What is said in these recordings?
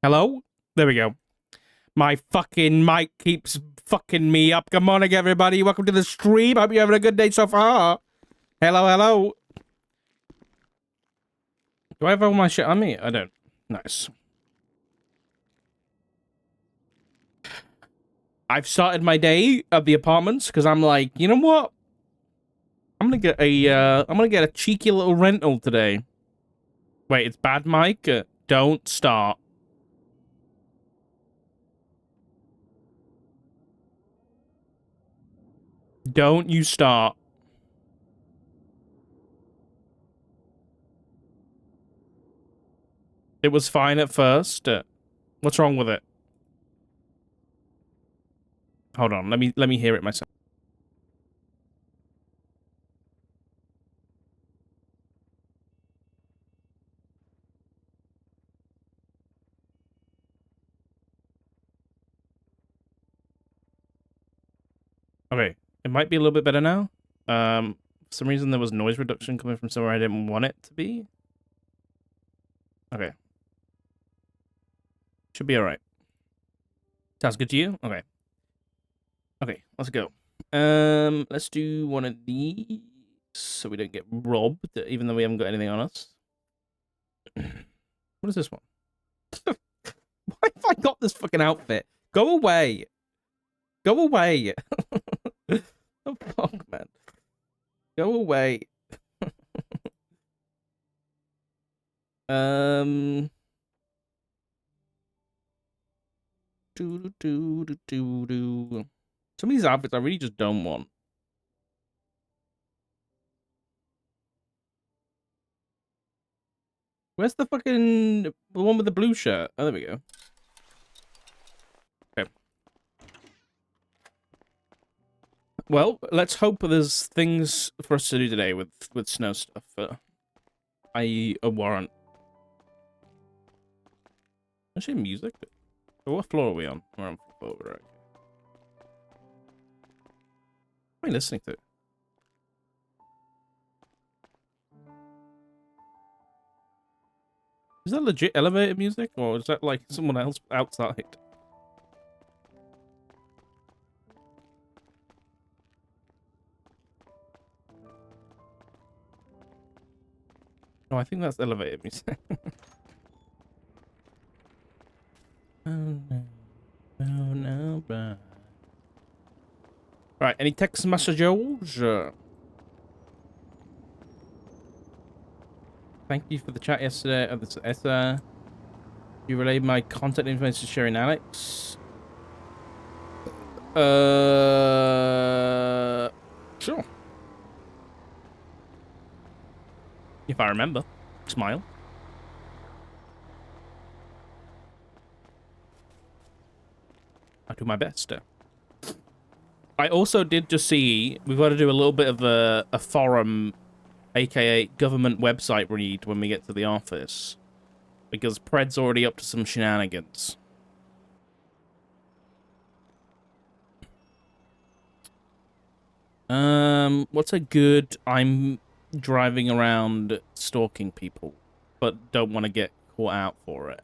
Hello? There we go. My fucking mic keeps fucking me up. Good morning, everybody. Welcome to the stream. Hope you're having a good day so far. Hello, hello. Do I have all my shit on me? I don't. Nice. I've started my day at the apartments because I'm like, you know what? I'm gonna get a cheeky little rental today. Wait, it's bad mic? Don't start. Don't you start. It was fine at first. What's wrong with it? Hold on, let me hear it myself. Okay, it might be a little bit better now. For some reason there was noise reduction coming from somewhere I didn't want it to be. Okay. Should be alright. Sounds good to you? Okay. Okay, let's go. Let's do one of these so we don't get robbed, even though we haven't got anything on us. What is this one? Why have I got this fucking outfit? Go away. Go away. Oh, fuck, man. Go away. Some of these outfits I really just don't want. Where's the one with the blue shirt? Oh, there we go. Okay. Well, let's hope there's things for us to do today with snow stuff. I.e. a warrant. Actually, music. What floor are we on? We're on floor, right? What am I listening to? Is that legit elevator music, or is that like someone else outside? No, I think that's elevator music. Oh no. Oh no, bro. Right, any text messages? Thank you for the chat yesterday. Oh, this Essa. You relayed my contact information to sharing Alex. Sure. If I remember. Smile. I do my best. I also did just see we've got to do a little bit of a forum, aka government website read when we get to the office. Because Pred's already up to some shenanigans. What's a good I'm driving around stalking people, but don't want to get caught out for it?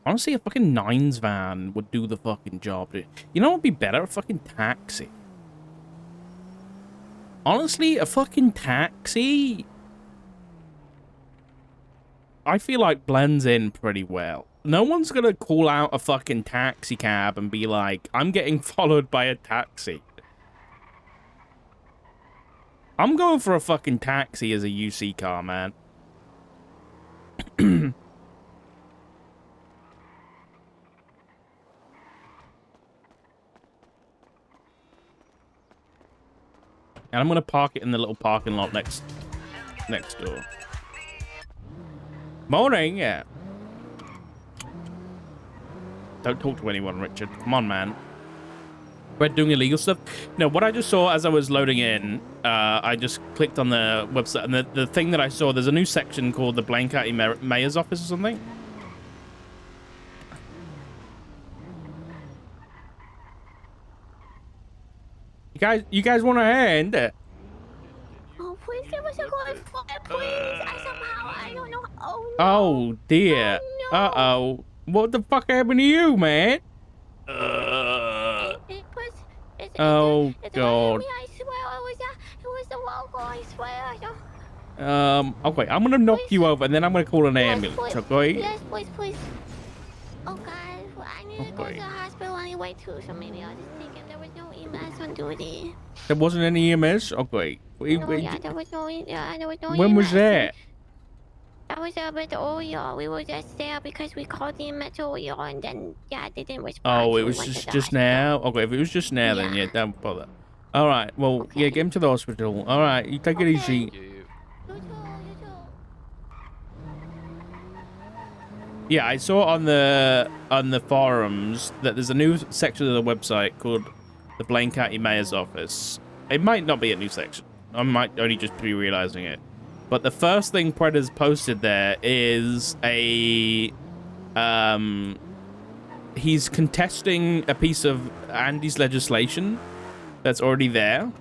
Honestly, a fucking Nines van would do the fucking job, dude. You know what would be better? A fucking taxi. Honestly, a fucking taxi, I feel like blends in pretty well. No one's gonna call out a fucking taxi cab and be like, I'm getting followed by a taxi. I'm going for a fucking taxi as a UC car, man. And I'm gonna park it in the little parking lot next door. Morning, yeah. Don't talk to anyone, Richard. Come on, man. We're doing illegal stuff. No, what I just saw as I was loading in, I just clicked on the website, and the thing that I saw, there's a new section called the Blaine County Mayor's Office or something. You guys want a hand? Oh, please give us a good flight, please. I don't know. Oh no. Oh dear. Oh no. Uh-oh. What the fuck happened to you, man? It was. It Oh wasn't god. me. I swear it was the local. I swear. Okay, I'm gonna knock Please. you over and then I'm gonna call an Yes, ambulance, please. okay? Yes, please. Oh God, well, I need to go to Okay. the hospital anyway too. So maybe I'll just take him. There was no EMS on duty. There wasn't any EMS? Okay. No, yeah, there was no When was EMS. And that? that was a bit earlier. We were just there because we called the EMS earlier, and then yeah, they didn't respond. Oh, it So we was went to the just hospital. now? Okay, if it was just now, then yeah, Yeah. don't bother. Alright, well, yeah, Okay. get him to the hospital. Alright, you take it Okay. easy. You too. You too. Yeah, I saw on the forums that there's a new section of the website called the Blaine County Mayor's Office. It might not be a new section. I might only just be realizing it. But the first thing Preda's posted there is a he's contesting a piece of Andy's legislation that's already there.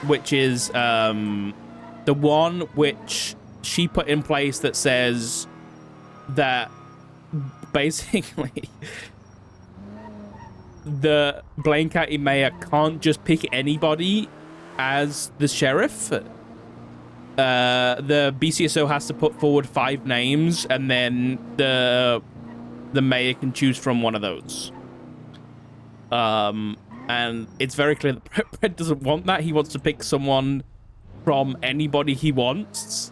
Which is the one which she put in place that says that basically the Blaine County mayor can't just pick anybody as the sheriff. The BCSO has to put forward 5 names, and then the mayor can choose from one of those. And it's very clear that Brett doesn't want that. He wants to pick someone from anybody he wants.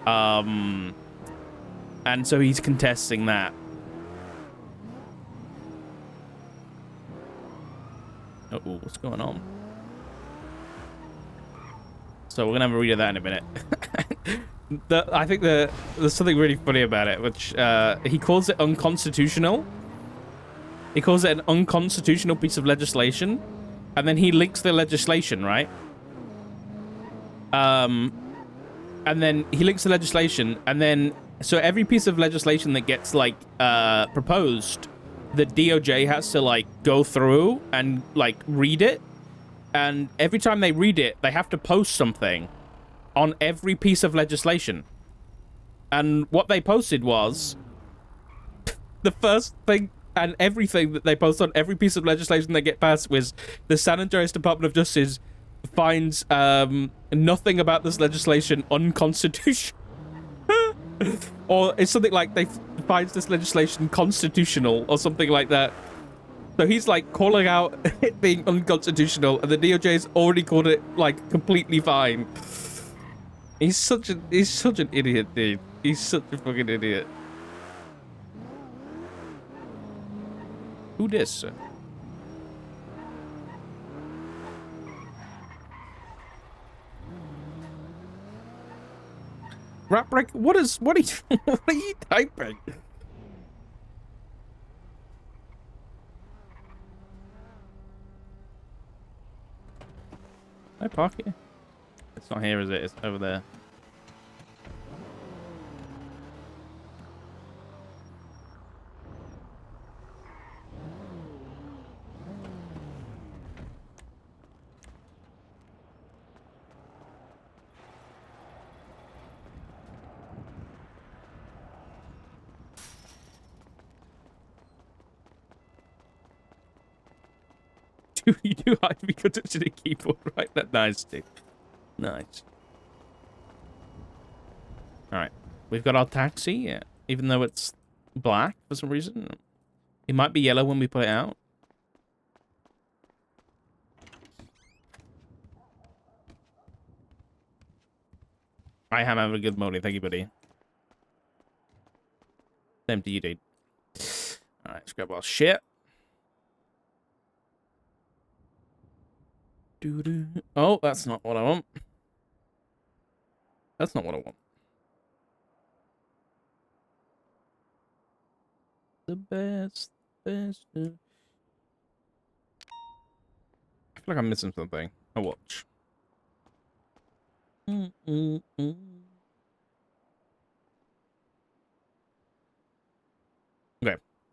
And so he's contesting that. Uh-oh, what's going on? So we're gonna have a read of that in a minute. I think there's something really funny about it, which he calls it unconstitutional. He calls it an unconstitutional piece of legislation, and then he links the legislation, right? And then he links the legislation, and then so every piece of legislation that gets like proposed, the DOJ has to like go through and like read it, and every time they read it, they have to post something on every piece of legislation. And what they posted was the first thing and everything that they post on every piece of legislation they get passed was the San Andreas Department of Justice finds nothing about this legislation unconstitutional. Or it's something like they finds this legislation constitutional or something like that. So he's like calling out it being unconstitutional, and the DOJ's already called it like completely fine. He's such an idiot, dude. He's such a fucking idiot. Who this? Rap break? What are you what are you typing? Can I park here? It's not here, is it? It's over there. You do have to be good to the keyboard, right? That nice, dude. Nice. Alright. We've got our taxi, yeah. Even though it's black for some reason. It might be yellow when we put it out. I am having a good morning. Thank you, buddy. Same to you, dude. Alright, let's grab our shit. Oh, that's not what I want. That's not what I want. The best. I feel like I'm missing something. A watch. Okay.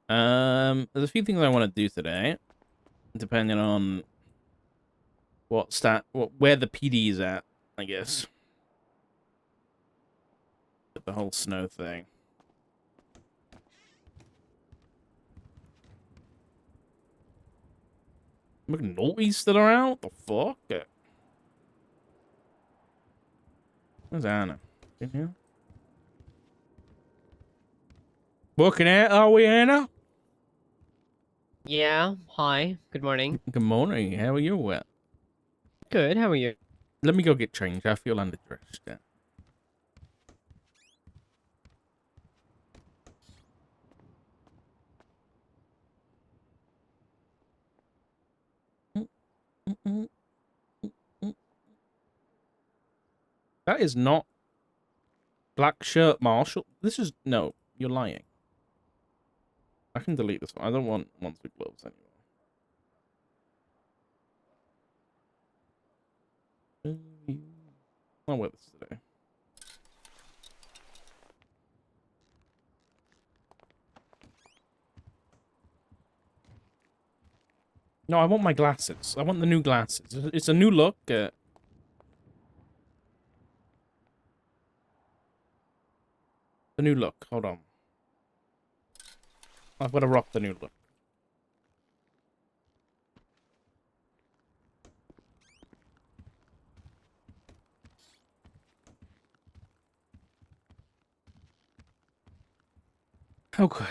There's a few things I want to do today, depending on where the PD is at, I guess. The whole snow thing. McNulty's still around? What the fuck? Where's Anna? In here? Working out, are we, Anna? Yeah, hi. Good morning. Good morning. How are you? Good, how are you? Let me go get changed. I feel underdressed. That is not black shirt Marshall. This is no. You're lying. I can delete this one. I don't want ones with gloves anymore. I'll wear this today. No, I want my glasses. I want the new glasses. It's a new look. The new look. Hold on. I've got to rock the new look. Okay.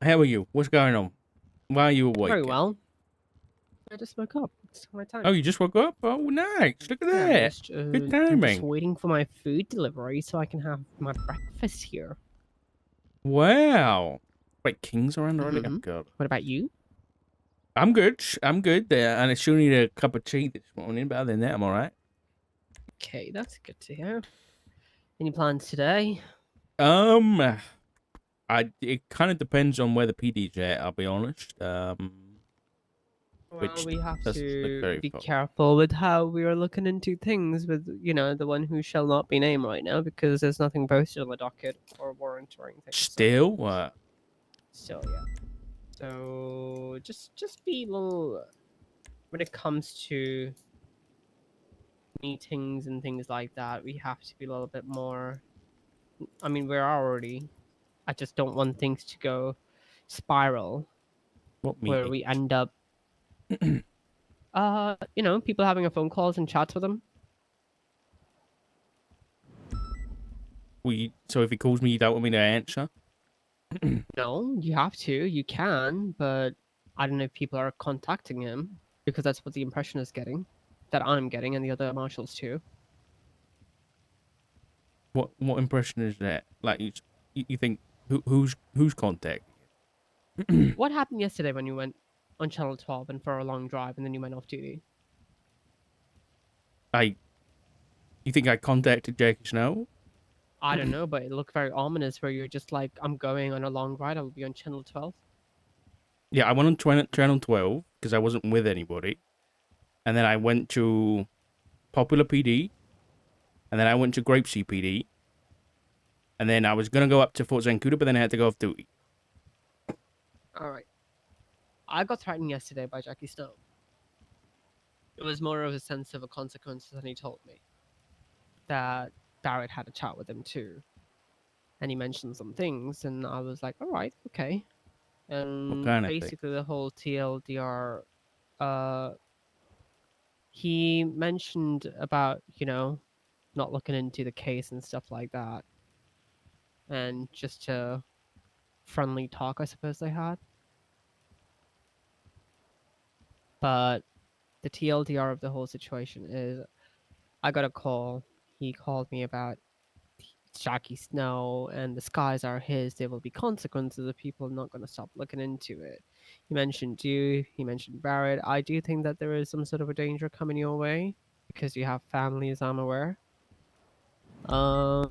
How are you? What's going on? Why are you awake? Very well. I just woke up. It's my time. Oh, you just woke up? Oh, nice. Look at Yeah, that. Good I'm timing. just waiting for my food delivery so I can have my breakfast here. Wow. Wait, King's around already? Oh, Mhm. God. What about you? I'm good. I'm good there. And I still need a cup of tea this morning, but other than that, I'm all right. Okay, that's good to hear. Any plans today? It kind of depends on where the PD's at, I'll be honest. Well, Which we have doesn't look to very be fun. careful with how we are looking into things with, the one who shall not be named right now because there's nothing posted on the docket or warrant or anything. Still? So yeah. So just be a little when it comes to meetings and things like that, we have to be a little bit more. I mean, we're already. I just don't want things to go spiral What where meeting? we end up, people having a phone calls and chats with them. So if he calls me, you don't want me to answer? No, you have to. You can, but I don't know if people are contacting him because that's what the impression is getting, that I'm getting, and the other marshals too. What impression is that? Like, you think who's contacting? What happened yesterday when you went on Channel 12 and for a long drive and then you went off duty? You think I contacted Jackie Snow? I don't know, but it looked very ominous where you're just like, I'm going on a long ride, I'll be on Channel 12. Yeah, I went on Channel 12 because I wasn't with anybody. And then I went to Popular PD. And then I went to Grapeseed PD. And then I was going to go up to Fort Zancuda, but then I had to go off duty. Alright. I got threatened yesterday by Jackie Snow. It was more of a sense of a consequence than he told me. That Barrett had a chat with him too. And he mentioned some things, and I was like, alright, okay. What And kind of thing? basically the whole TLDR, he mentioned about, not looking into the case and stuff like that. And just a friendly talk, I suppose they had. But the TLDR of the whole situation is I got a call. He called me about Jackie Snow and the skies are his. There will be consequences if people are not going to stop looking into it. He mentioned you. He mentioned Barrett. I do think that there is some sort of a danger coming your way because you have families, I'm aware. So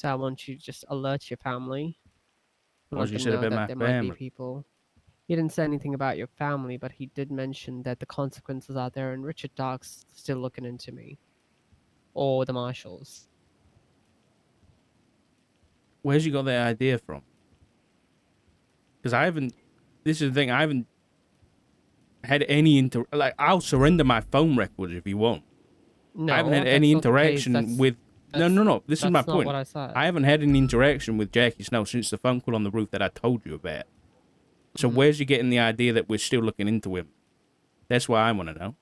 I want you to just alert your family. What Let you them said know about that my there might be family? people. He didn't say anything about your family, but he did mention that the consequences are there, and Richard Dark's still looking into me. Or the marshals. Where's you got that idea from? Because I haven't... This is the thing, I haven't had any like, I'll surrender my phone records if you want. No, I haven't had that's any not the case. interaction with. No. This is my That's not point. what I said. I haven't had any interaction with Jackie Snow since the phone call on the roof that I told you about. So where's you getting the idea that we're still looking into him? That's what I want to know.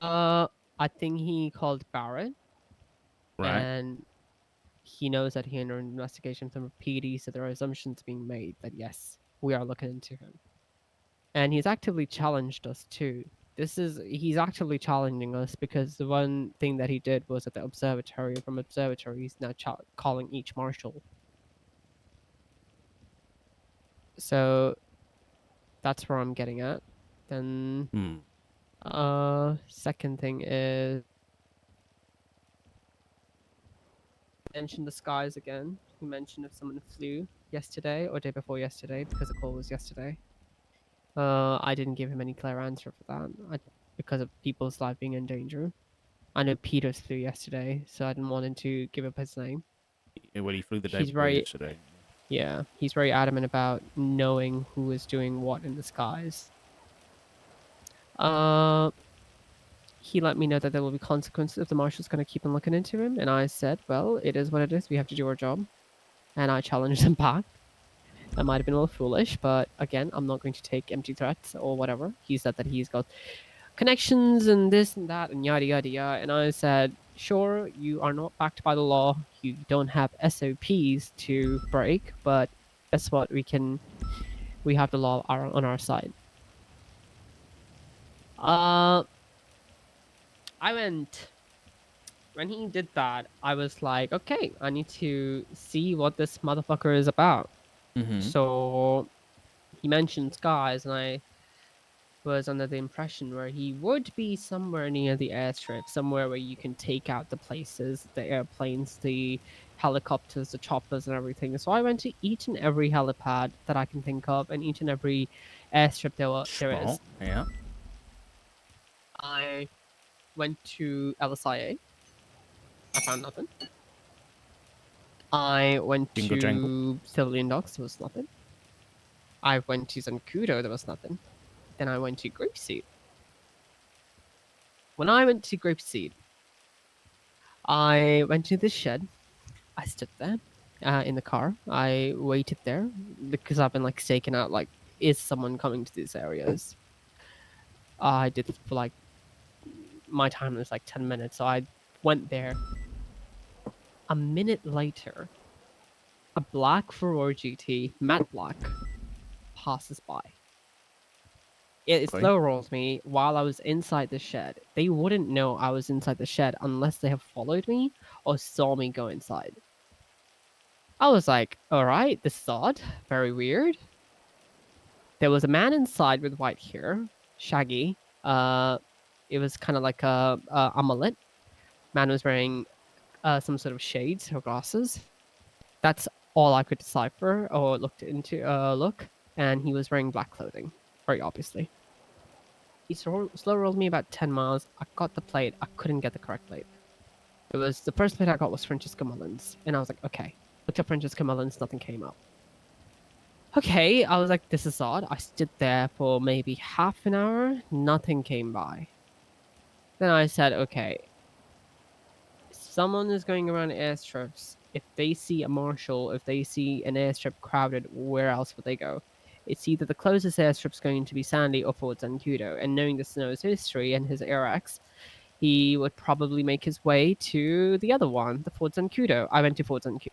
I think he called Barrett, Right. and he knows that he under investigation from PD, so there are assumptions being made that yes, we are looking into him. And he's actively challenged us too. He's actively challenging us because the one thing that he did was at the observatory. From observatory, he's now calling each marshal. So that's where I'm getting at. Then, second thing is mentioned the skies again. He mentioned if someone flew yesterday or day before yesterday because the call was yesterday. I didn't give him any clear answer for that because of people's life being in danger. I know Peters flew yesterday, so I didn't want him to give up his name. When he flew the day He's before very, yesterday. yeah, he's very adamant about knowing who is doing what in the skies. He let me know that there will be consequences if the marshal's going to keep on looking into him, and I said, well, it is what it is. We have to do our job. And I challenged him back. That might have been a little foolish, but again, I'm not going to take empty threats or whatever. He said that he's got connections and this and that and yada yada yada. And I said, sure, you are not backed by the law. You don't have SOPs to break, but guess what? We have the law on our side. When he did that, I was like, okay, I need to see what this motherfucker is about. So he mentioned skies, and I was under the impression where he would be somewhere near the airstrip, somewhere where you can take out the places, the airplanes, the helicopters, the choppers, and everything. So I went to each and every helipad that I can think of, and each and every airstrip there is. Yeah. I went to LSIA. I found nothing. I went Jingle to jangle. Civilian Docks. There was nothing. I went to Zancudo. There was nothing. Then I went to Grapeseed. When I went to Grapeseed, I went to this shed. I stood there in the car. I waited there because I've been like staking out, like, is someone coming to these areas? I did for like, my time was like 10 minutes. So I went there. A minute later, a black Ferrari GT, matte black, passes by. It slow rolls me while I was inside the shed. They wouldn't know I was inside the shed unless they have followed me or saw me go inside. I was like, alright, this is odd. Very weird. There was a man inside with white hair, shaggy. It was kind of like a amulet. Man was wearing some sort of shades or glasses. That's all I could decipher or look. And he was wearing black clothing, very obviously. He slow rolled me about 10 miles. I got the plate. I couldn't get the correct plate. It was the first plate I got was Francesca Mullins. And I was like, okay. Looked up Francesca Mullins, nothing came up. Okay, I was like, this is odd. I stood there for maybe half an hour. Nothing came by. Then I said, okay. Someone is going around airstrips. If they see a marshal, if they see an airstrip crowded, where else would they go? It's either the closest airstrip is going to be Sandy or Fort Zancudo. And knowing the Snow's history and his AirX, he would probably make his way to the other one, the Fort Zancudo. I went to Fort Zancudo.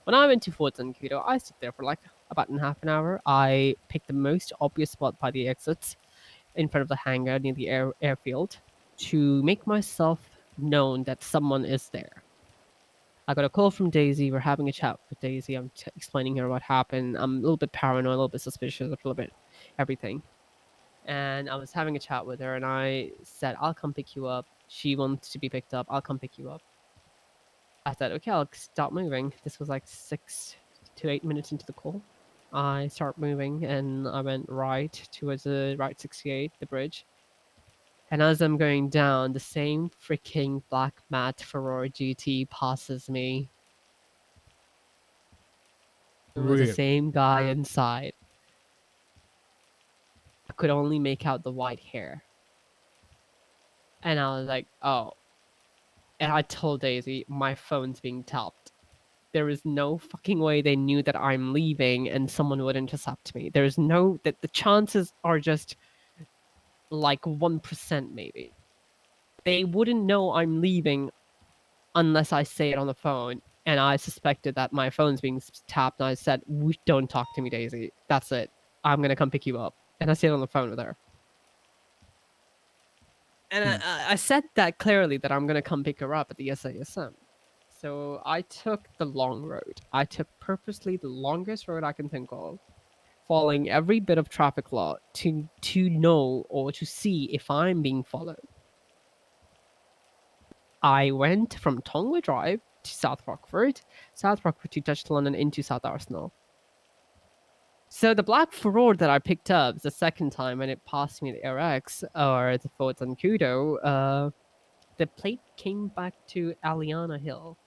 When I went to Fort Zancudo, I stood there for like about half an hour. I picked the most obvious spot by the exits in front of the hangar near the airfield to make myself known that someone is there. I got a call from Daisy. We're having a chat with Daisy. I'm explaining her what happened. I'm a little bit paranoid, a little bit suspicious, a little bit everything. And I was having a chat with her, and I said, I'll come pick you up. She wants to be picked up. I'll come pick you up. I said, okay, I'll start moving. This was like 6 to 8 minutes into the call. I start moving, and I went right towards the Route 68, the bridge. And as I'm going down, the same freaking black matte Ferrari GT passes me. It was the same guy inside. could only make out the white hair. And I was like, oh. And I told Daisy, my phone's being tapped. There is no fucking way they knew that I'm leaving and someone would intercept me. There's no that the chances are just like 1% maybe. They wouldn't know I'm leaving unless I say it on the phone. And I suspected that my phone's being tapped, and I said, "Don't talk to me, Daisy. That's it. I'm gonna come pick you up." And I stayed on the phone with her. And Hmm. I said that clearly that I'm gonna come pick her up at the SASM. So I took the long road. I took purposely the longest road I can think of, following every bit of traffic law to know or to see if I'm being followed. I went from Tongwa Drive to South Rockford to Touch London into South Arsenal. So the black Furore that I picked up the second time when it passed me at AirX or the Fords and Kudo, the plate came back to Aliana Hill.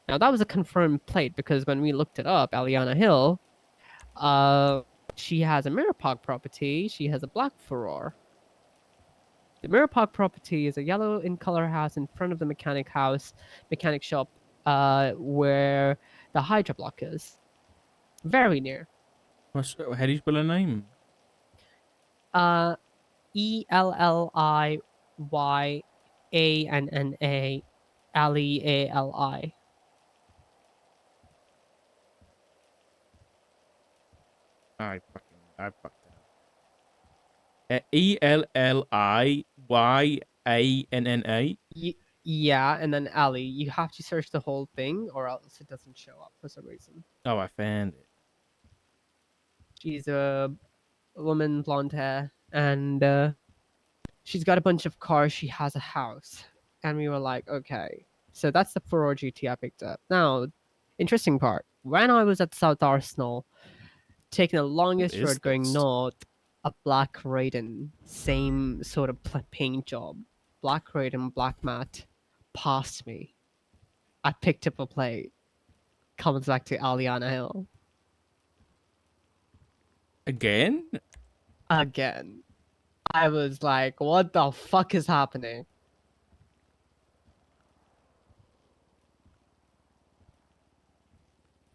Now that was a confirmed plate because when we looked it up, Aliana Hill, she has a Mirror Park property. She has a black Furore. The Mirror Park property is a yellow in color house in front of the mechanic shop, where the Hydra block is. Very near. How do you spell her name? ELLIYANNA, ALI. I fucked it up. ELLIYANNA. Yeah, and then Ali. You have to search the whole thing, or else it doesn't show up for some reason. Oh, I found it. She's a woman, blonde hair, and she's got a bunch of cars. She has a house, and we were like, okay, so that's the 4 GT I picked up. Now, interesting part: when I was at South Arsenal, taking the longest is road going this? north, a black Raiden, same sort of paint job, black Raiden, black matte, passed me. I picked up a plate. Comes back to Aliana Hill Again? again. I was like, what the fuck is happening?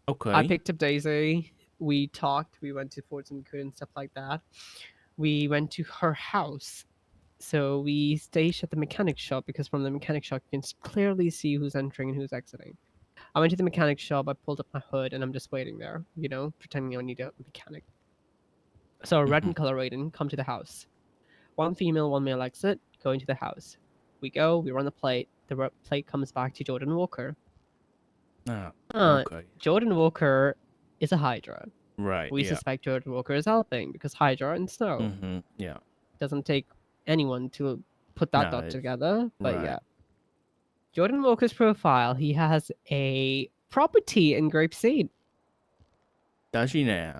I Okay. picked up Daisy. We talked. We went to Forts and Coon and stuff like that. We went to her house. So we stayed at the mechanic shop because from the mechanic shop you can clearly see who's entering and who's exiting. I went to the mechanic shop. I pulled up my hood and I'm just waiting there, pretending I need a mechanic. So a red Mhm. and color Raiden come to the house. One female, one male exit. Go into the house. We go. We run the plate. The plate comes back to Jordan Walker. Oh, Uh, okay. Jordan Walker is a Hydra. Right, We yeah. suspect Jordan Walker is helping because Hydra and Snow. Yeah. Doesn't take anyone to put that No, dot it's together, but right. yeah. Jordan Walker's profile, he has a property in Grapeseed, Does she now?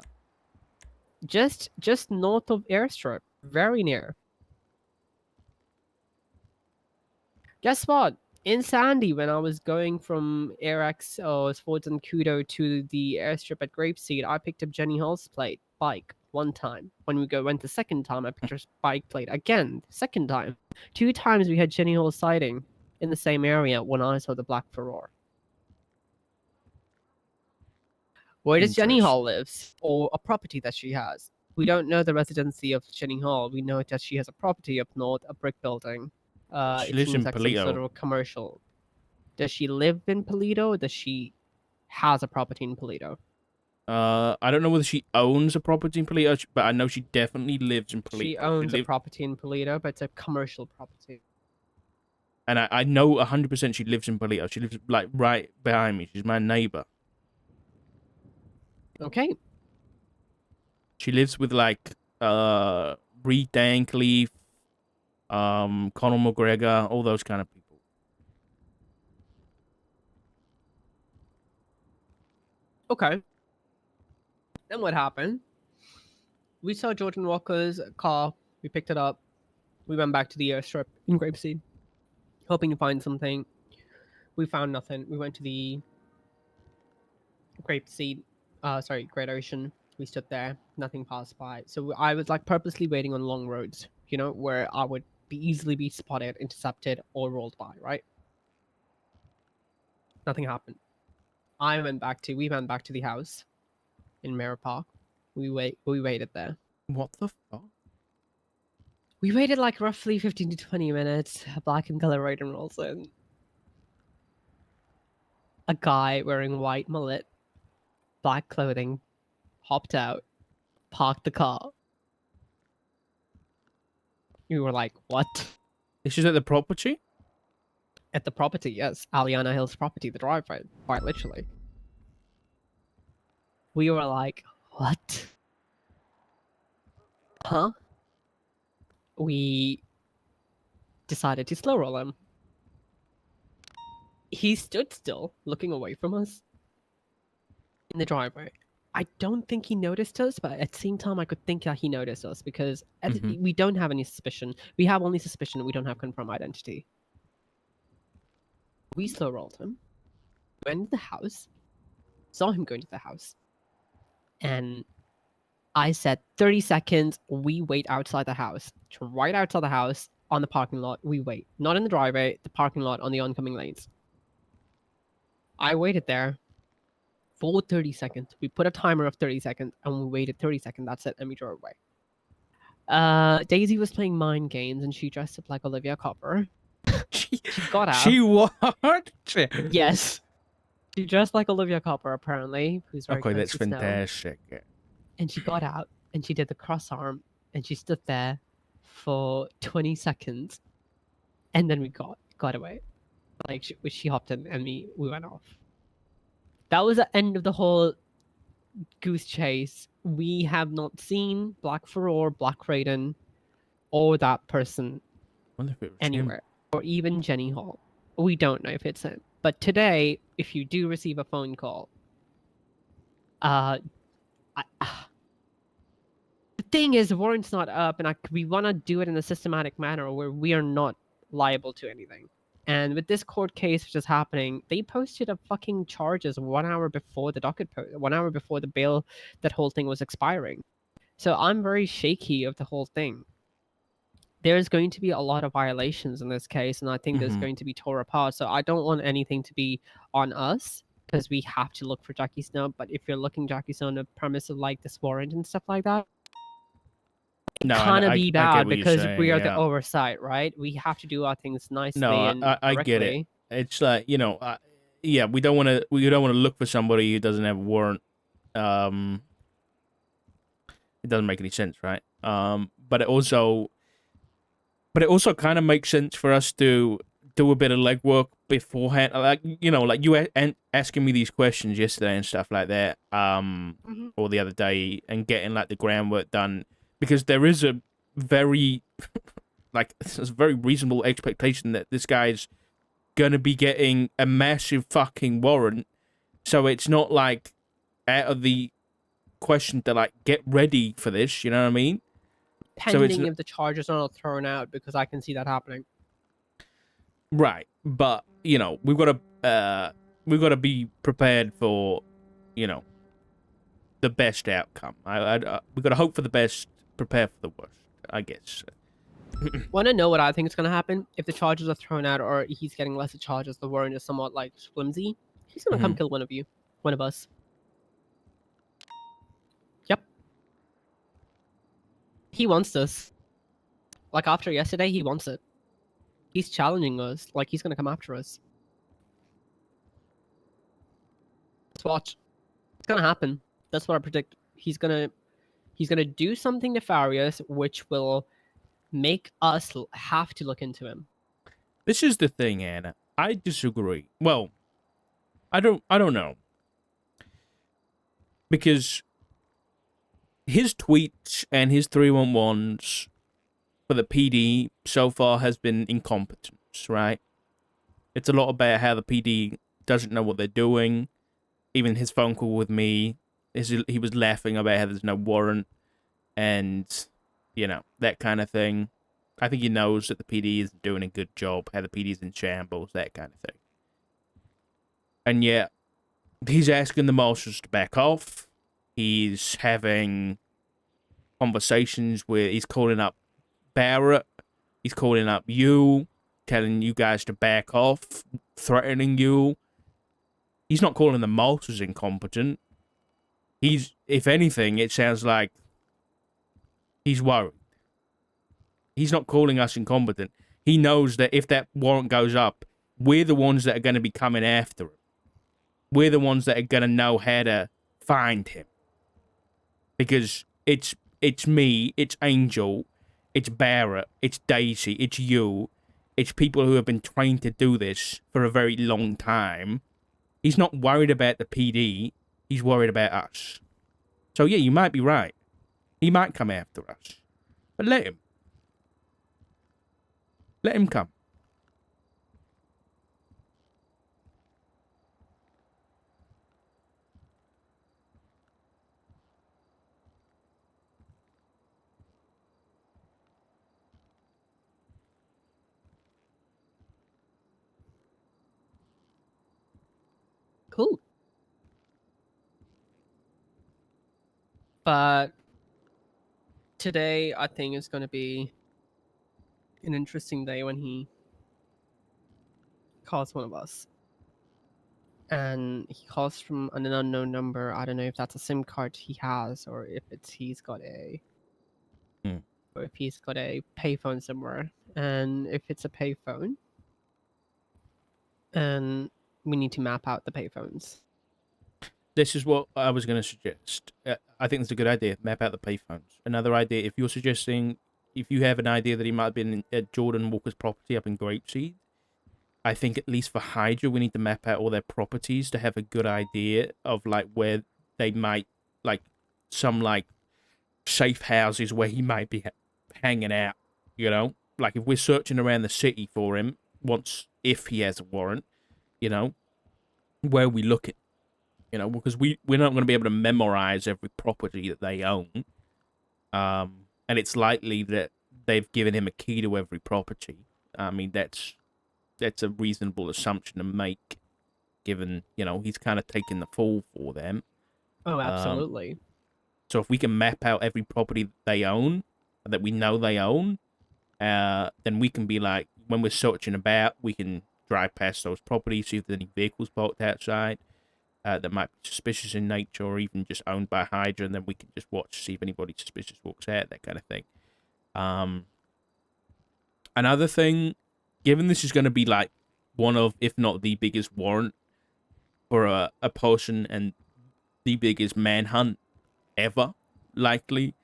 just north of Airstrip, very near. Guess what? In Sandy, when I was going from AirX or Sports and Kudo to the airstrip at Grapeseed, I picked up Jenny Hall's bike one time. When went the second time, I picked her bike plate again. Second time, 2 times we had Jenny Hall's sighting in the same area when I saw the black Furore. Where does Jenny Interesting. Hall live, or a property that she has? We don't know the residency of Jenny Hall. We know that she has a property up north, a brick building. She It lives seems in like some sort Polito. of a commercial. Does she live in Polito, or does she has a property in Polito? I don't know whether she owns a property in Polito, but I know she definitely lives in She Polito. owns a property in Polito, but it's a commercial property. And I know 100% she lives in Polito. She lives like right behind me. She's my neighbor. Okay. She lives with like Reed Dankleaf, Conor McGregor, all those kind of people. Okay. Then what happened? We saw Jordan Walker's car. We picked it up. We went back to the airstrip in Grapeseed, hoping to find something. We found nothing. We went to the Great Ocean. We We stood there, nothing passed by. So I was like purposely waiting on long roads, you know, where I would easily be spotted, intercepted, or rolled by, right? Nothing happened. We went back to the house in Mirror Park. We waited there. What the fuck? We waited like roughly 15 to 20 minutes. A black and color Raiden rolls in. A guy wearing white mullet, black clothing, hopped out, parked the car. We were like, what? This is at the property? At the property, yes. Aliana Hill's property, the driveway, quite literally. We were like, what? Huh? We decided to slow roll him. He stood still, looking away from us in the driveway. I don't think he noticed us, but at the same time, I could think that he noticed us because we don't have any suspicion. We have only suspicion. We don't have confirmed identity. We slow rolled him, went into the house, saw him go into the house, and I said 30 seconds, we wait outside the house. Right outside the house, on the parking lot, we wait. Not in the driveway, the parking lot on the oncoming lanes. I waited there for 30 seconds. We put a timer of 30 seconds and we waited 30 seconds. That's it. And we drove away. Daisy was playing mind games and she dressed up like Olivia Copper. She got out. She what? Yes. She dressed like Olivia Copper, apparently. Who's very Okay, close that's to Snow. fantastic. And she got out and she did the cross arm and she stood there for 20 seconds and then we got away. Like she hopped in and we went off. That was the end of the whole goose chase. We have not seen Black Furor, Black Raiden, or that person Wonder if it was anywhere, or even Jenny Hall. We don't know if it's him. But today, if you do receive a phone call, the thing is, the warrant's not up, and we want to do it in a systematic manner where we are not liable to anything. And with this court case which is happening, they posted up fucking charges 1 hour before the 1 hour before the bail, that whole thing was expiring. So I'm very shaky of the whole thing. There's going to be a lot of violations in this case, and I think there's going to be tore apart. So I don't want anything to be on us because we have to look for Jackie Snow. But if you're looking Jackie Snow on the premise of like this warrant and stuff like that, No, kind of be bad because saying, we are the oversight, right? We have to do our things nicely. No, and I get it. It's like, you know, yeah, we don't want to look for somebody who doesn't have a warrant. It doesn't make any sense, right? But it also kind of makes sense for us to do a bit of legwork beforehand, like, you know, like you asking me these questions yesterday and stuff like that, or the other day, and getting like the groundwork done. Because there is a very, like, it's a very reasonable expectation that this guy's gonna be getting a massive fucking warrant. So it's not like out of the question to like get ready for this. You know what I mean? Pending if the charges are not thrown out, because I can see that happening. Right, but you know we've got to be prepared for, you know, the best outcome. We've got to hope for the best. Prepare for the worst, I guess. Want to know what I think is going to happen? If the charges are thrown out or he's getting lesser charges, the warrant is somewhat like flimsy, he's going to come kill one of us. Yep. He wants this. Like after yesterday, he wants it. He's challenging us. Like he's going to come after us. Let's watch. It's going to happen. That's what I predict. He's going to do something nefarious, which will make us have to look into him. This is the thing, Anna. I disagree. Well, I don't know. Because his tweets and his 311s for the PD so far has been incompetence, right? It's a lot about how the PD doesn't know what they're doing. Even his phone call with me, he was laughing about how there's no warrant and, you know, that kind of thing. I think he knows that the PD isn't doing a good job, how the PD's in shambles, that kind of thing. And yet, he's asking the marshals to back off. He's having conversations with. He's calling up Barrett. He's calling up you, telling you guys to back off, threatening you. He's not calling the Malters incompetent. If anything, it sounds like he's worried. He's not calling us incompetent. He knows that if that warrant goes up, we're the ones that are going to be coming after him. We're the ones that are going to know how to find him. Because it's me, it's Angel, it's Barrett, it's Daisy, it's you. It's people who have been trained to do this for a very long time. He's not worried about the PD. He's worried about us. So yeah, you might be right. He might come after us. But let him. Let him come. Cool. But today, I think is going to be an interesting day when he calls one of us. And he calls from an unknown number. I don't know if that's a SIM card he has or if he's got a or if he's got a payphone somewhere. And if it's a payphone, and we need to map out the payphones. This is what I was going to suggest. I think it's a good idea. Map out the payphones. Another idea, if you're suggesting, if you have an idea that he might have been at Jordan Walker's property up in Grapeseed, I think at least for Hydra, we need to map out all their properties to have a good idea of like where they might, like some like safe houses where he might be hanging out. You know, like if we're searching around the city for him, if he has a warrant, you know, where are we looking? You know, because we're not going to be able to memorize every property that they own. And it's likely that they've given him a key to every property. I mean, that's a reasonable assumption to make, given, you know, he's kind of taking the fall for them. Oh, absolutely. So if we can map out every property they own, that we know they own, then we can be like, when we're searching about, we can drive past those properties, see if there's any vehicles parked outside that might be suspicious in nature or even just owned by Hydra, and then we can just watch, see if anybody suspicious walks out, that kind of thing. Another thing, given this is going to be like one of, if not the biggest warrant for a person and the biggest manhunt ever, likely,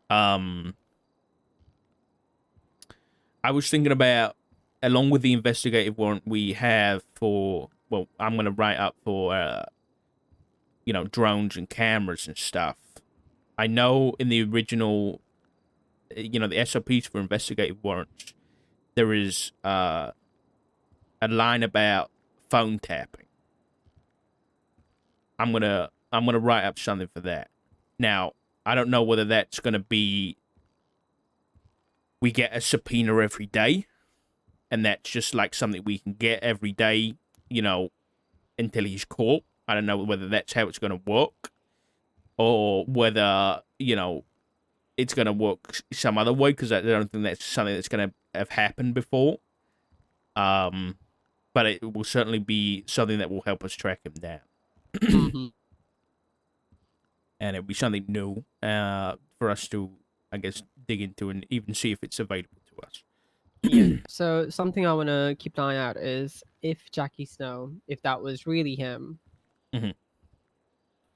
I was thinking about, along with the investigative warrant we have for, well, I'm going to write up for, you know, drones and cameras and stuff. I know in the original, you know, the SOPs for investigative warrants, there is a line about phone tapping. I'm gonna write up something for that. Now, I don't know whether that's gonna be we get a subpoena every day, and that's just like something we can get every day, you know, until he's caught. I don't know whether that's how it's gonna work, or whether, you know, it's gonna work some other way, because I don't think that's something that's gonna have happened before. But it will certainly be something that will help us track him down. Mm-hmm. And it'll be something new for us to, I guess, dig into and even see if it's available to us. Yeah. So something I want to keep an eye out is if Jackie Snow, if that was really him, Mhm.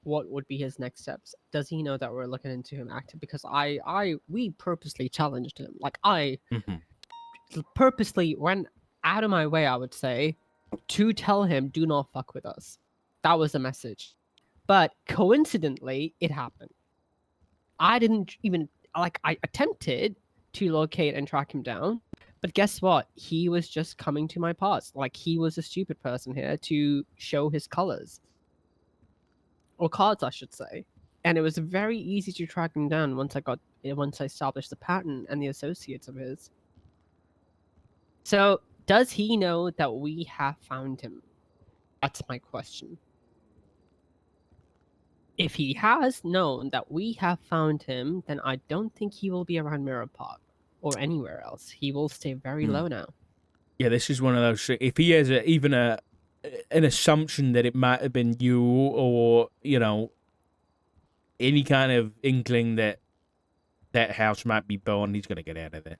what would be his next steps? Does he know that we're looking into him active? Because we purposely challenged him. Like I Mhm. purposely went out of my way, I would say, to tell him, do not fuck with us. That was the message. But coincidentally, it happened. I didn't even, like, I attempted to locate and track him down, but guess what? He was just coming to my parts. Like, he was a stupid person here to show his colors. Or cards, I should say. And it was very easy to track him down once I established the pattern and the associates of his. So, does he know that we have found him? That's my question. If he has known that we have found him, then I don't think he will be around Mirror Park or anywhere else. He will stay very low now. Yeah, this is one of those. If he has even an assumption that it might have been you, or any kind of inkling that that house might be burned, he's gonna get out of there.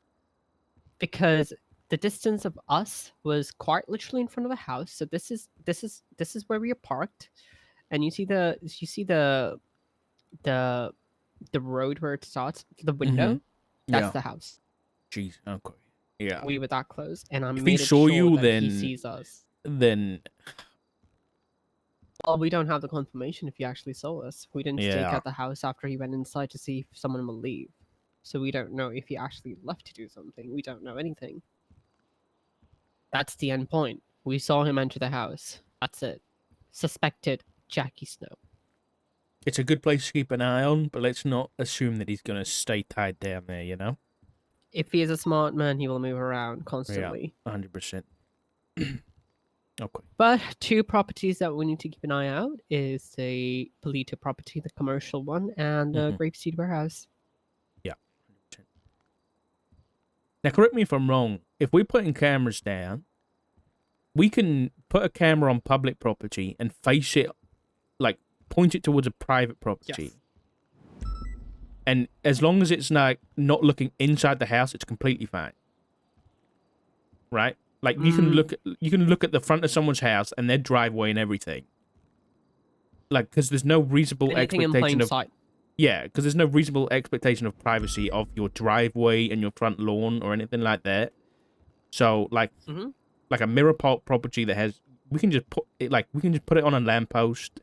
Because the distance of us was quite literally in front of the house. So this is where we are parked, and you see the road where it starts, the window. That's Yeah. the house. Jeez. Okay. Yeah. We were that close, and I If he made it saw sure you, that he then sees us. Well, we don't have the confirmation if he actually saw us. We didn't stake Yeah. out the house after he went inside to see if someone will leave. So we don't know if he actually left to do something. We don't know anything. That's the end point. We saw him enter the house. That's it. Suspected Jackie Snow. It's a good place to keep an eye on, but let's not assume that he's gonna stay tied down there. You know. If he is a smart man, he will move around Yeah. constantly. 100%. Okay. But two properties that we need to keep an eye out is the Polito property, the commercial one, and the Grapeseed warehouse. Yeah. 100%. Now, correct me if I'm wrong. If we're putting cameras down, we can put a camera on public property and face it, like point it towards a private property. Yes. And as long as it's not looking inside the house, it's completely fine. Right? Like you can look at the front of someone's house and their driveway and everything. Like, because there's no reasonable Anything in expectation plain of sight. yeah, because there's no reasonable expectation of privacy of your driveway and your front lawn or anything like that. So like a mirror property that has we can just put it on a lamppost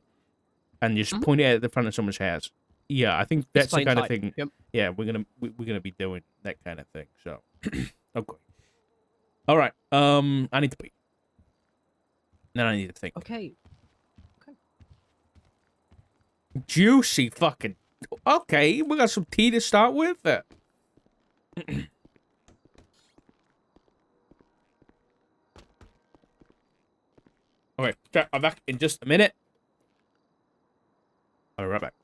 and just point it at the front of someone's house. Yeah, I think that's the kind of thing. Yep. Yeah, we're gonna be doing that kind of thing. So, okay, all right. I need to pee. Then I need to think. Okay. Juicy fucking. Okay, we got some tea to start with. Okay, I'm back in just a minute. I'll be right back.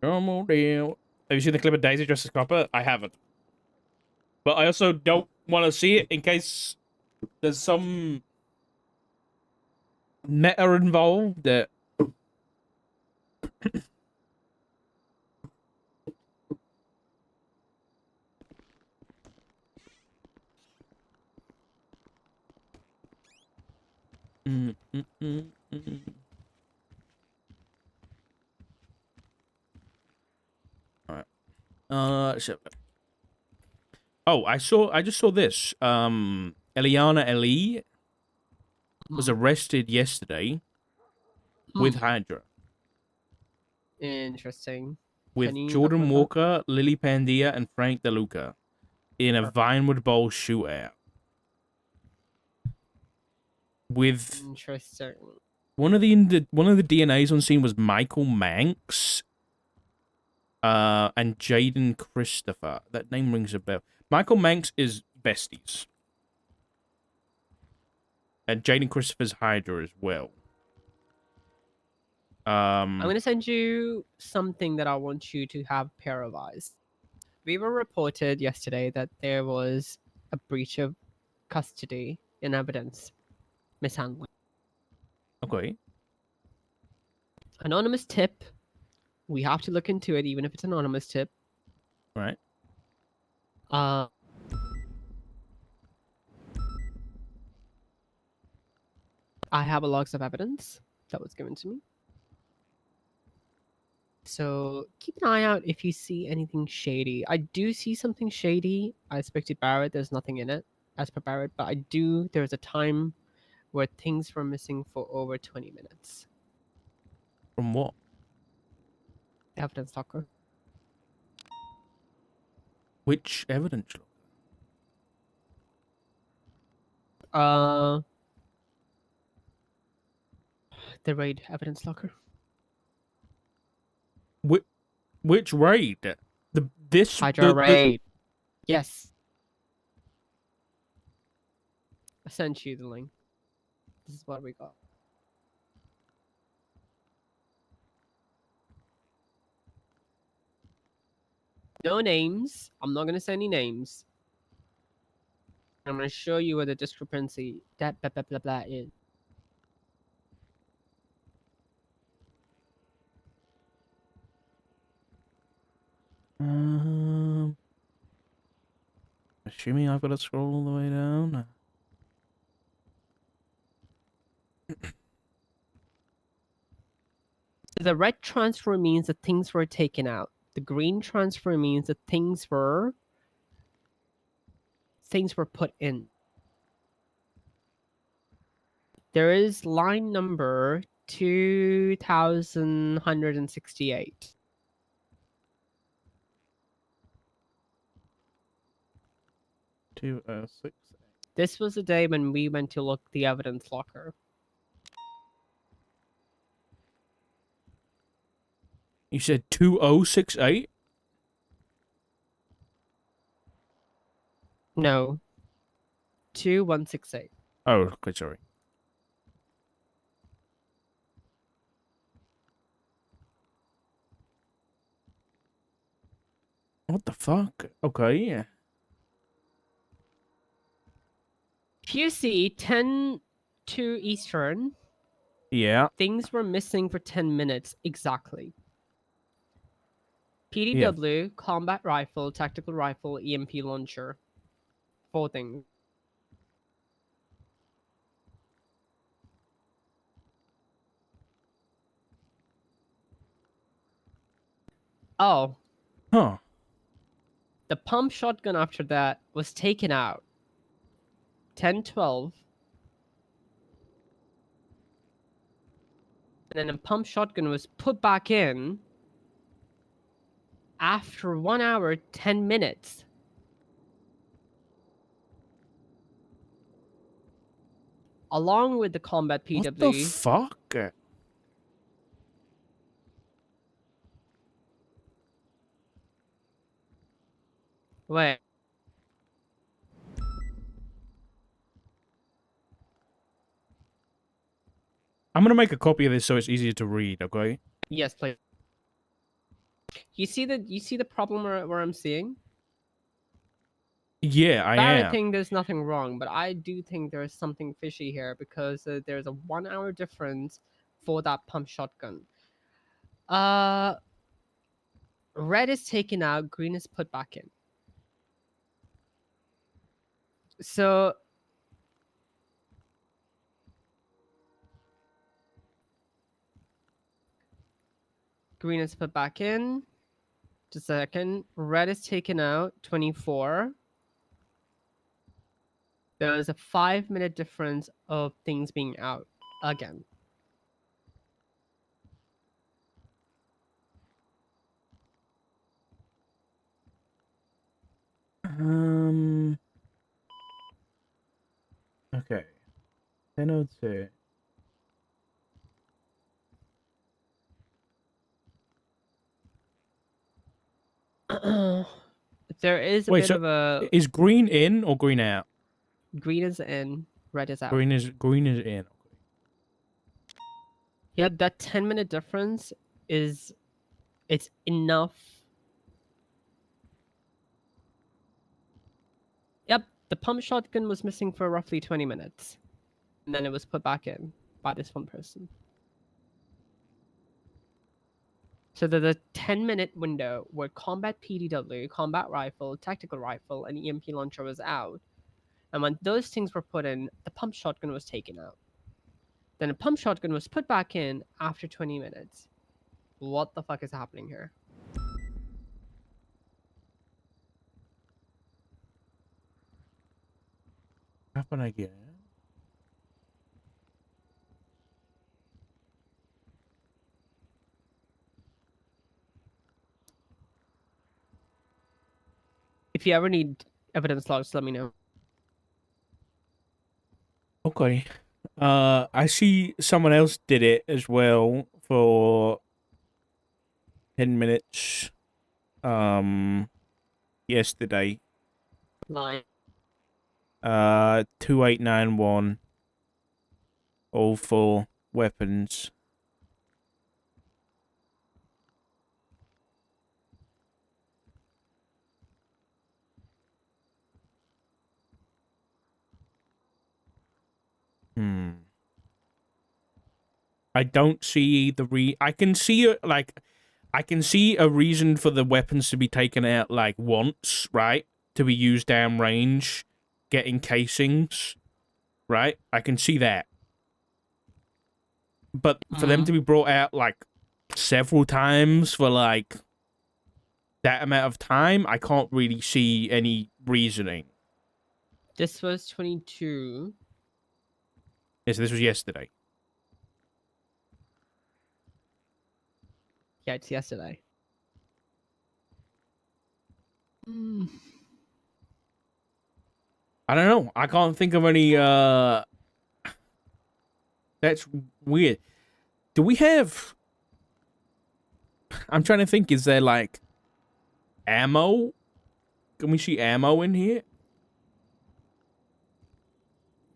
Come on down. Have you seen the clip of Daisy dressed as Copper? I haven't. But I also don't want to see it in case there's some meta involved that. Alright. Oh, I just saw this. Eliana Eli was arrested yesterday with Hydra. Interesting. With Can you talk Jordan about that? Walker, Lily Pandia, and Frank DeLuca in a Vinewood Bowl shootout. With Interesting. one of the DNAs on scene was Michael Manx, and Jaden Christopher. That name rings a bell. Michael Manx is besties, and Jaden Christopher's Hydra as well. I'm gonna send you something that I want you to have a pair of eyes. We were reported yesterday that there was a breach of custody in evidence mishandling. Okay. Anonymous tip. We have to look into it, even if it's anonymous tip. Right. Uh, I have a logs of evidence that was given to me. So keep an eye out if you see anything shady. I do see something shady. I expected Barrett. There's nothing in it, as per Barrett. But there's a time where things were missing for over 20 minutes. From what? Evidence locker. Which evidence? Uh, the raid evidence locker. Which raid? Hydra raid. Yes. I sent you the link. This is what we got. No names. I'm not gonna say any names. I'm gonna show you where the discrepancy that blah blah blah blah is. Assuming I've got to scroll all the way down. The red transfer means that things were taken out. The green transfer means that things were put in. There is line number 2168. 206. This was the day when we went to look the evidence locker. You said 2068? No. 2168. Oh, okay, sorry. What the fuck? Okay, yeah. If you see 10 to Eastern, Yeah. things were missing for 10 minutes exactly. Yeah. PDW, combat rifle, tactical rifle, EMP launcher. 4 things. Oh, Huh. the pump shotgun after that was taken out. 10-12. And then a pump shotgun was put back in after 1 hour, 10 minutes. Along with the combat PW. What the fuck? Wait. I'm gonna make a copy of this so it's easier to read, okay? Yes, please. You see the problem where I'm seeing? Yeah, I Barrett am. think there's nothing wrong, but I do think there's something fishy here because there's a 1 hour difference for that pump shotgun. Red is taken out, green is put back in. So green is put back in. Just a second. Red is taken out, 24. There was a 5-minute difference of things being out again. Okay. 10:02. There is a Wait, bit so of a is green in or green out? green is in, red is out. Green is in. Yeah, that 10-minute difference is it's enough. Yep, the pump shotgun was missing for roughly 20 minutes. And then it was put back in by this one person. So there's a 10-minute window where combat PDW, combat rifle, tactical rifle, and EMP launcher was out. And when those things were put in, the pump shotgun was taken out. Then a pump shotgun was put back in after 20 minutes. What the fuck is happening here? Happen again. If you ever need evidence logs, let me know. Okay. I see someone else did it as well for 10 minutes. Yesterday. Line. 2891. All for weapons. I don't see the I can see I can see a reason for the weapons to be taken out like once, right? To be used downrange, getting casings, right? I can see that. But for them to be brought out like several times for like that amount of time, I can't really see any reasoning. This was 22. Yes, this was yesterday. Yeah, it's yesterday. I don't know. I can't think of any that's weird. Do we have I'm trying to think, is there like ammo? Can we see ammo in here?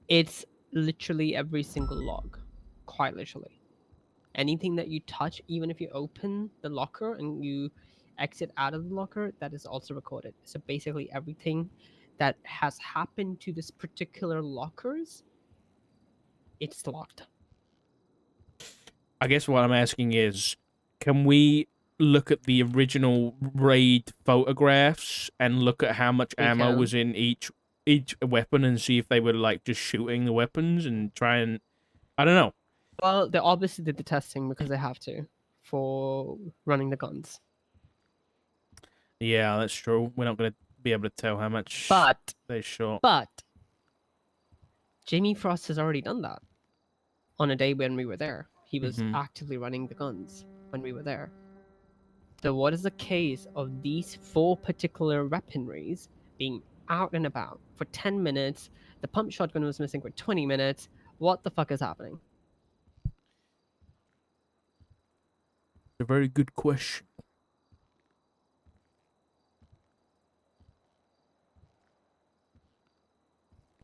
It's literally every single log. Quite literally. Anything that you touch, even if you open the locker and you exit out of the locker, that is also recorded. So basically everything that has happened to this particular lockers, it's logged. I guess what I'm asking is, can we look at the original raid photographs and look at how much We ammo can. was in each weapon and see if they were like just shooting the weapons and try and I don't know. Well, they obviously did the testing because they have to for running the guns. Yeah, that's true. We're not gonna be able to tell how much But they shot. Jamie Frost has already done that on a day when we were there. He was Mhm. actively running the guns when we were there. So what is the case of these 4 particular weaponries being out and about for 10 minutes? The pump shotgun was missing for 20 minutes. What the fuck is happening? A very good question.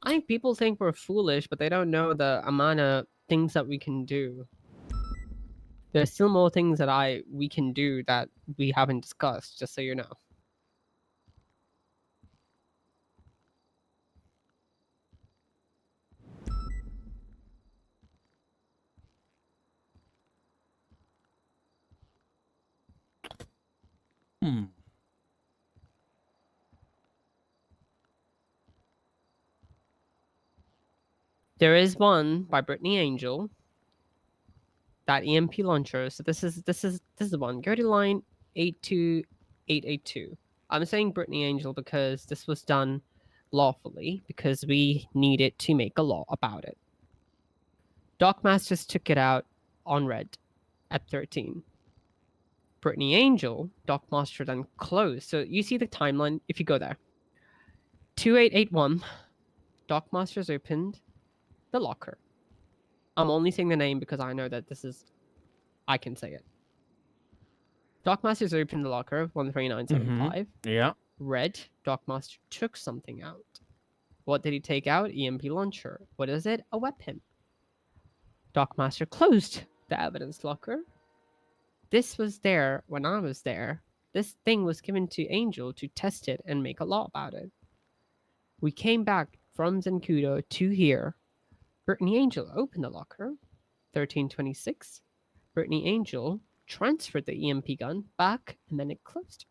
I think people think we're foolish, but they don't know the amount of things that we can do. There's still more things that we can do that we haven't discussed, just so you know. There is one by Brittany Angel. That EMP launcher. So this is the one. Go to line 82882. I'm saying Brittany Angel because this was done lawfully because we needed to make a law about it. Dockmasters took it out on red at 13. Brittany Angel, Dockmaster then closed. So you see the timeline if you go there. 2881, Dockmasters opened the locker. I'm only saying the name because I know that I can say it. Dockmasters opened the locker, 13975. Yeah. Red, Dockmaster took something out. What did he take out? EMP launcher. What is it? A weapon. Dockmaster closed the evidence locker. This was there when I was there. This thing was given to Angel to test it and make a law about it. We came back from Zenkudo to here. Brittany Angel opened the locker. 1326. Brittany Angel transferred the EMP gun back and then it closed.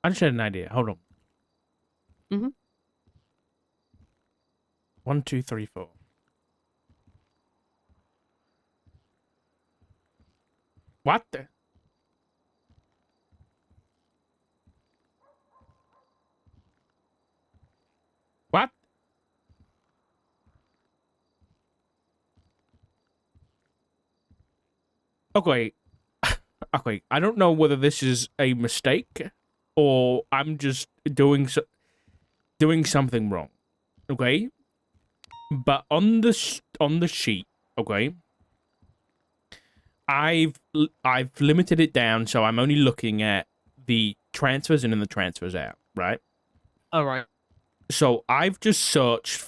I just had an idea. Hold on. Mhm. 1, 2, 3, 4. What the? What? Okay. Okay. I don't know whether this is a mistake or I'm just doing something wrong. Okay? But on the sheet, okay? I've limited it down so I'm only looking at the transfers in and the transfers out, right? All right. So I've just searched for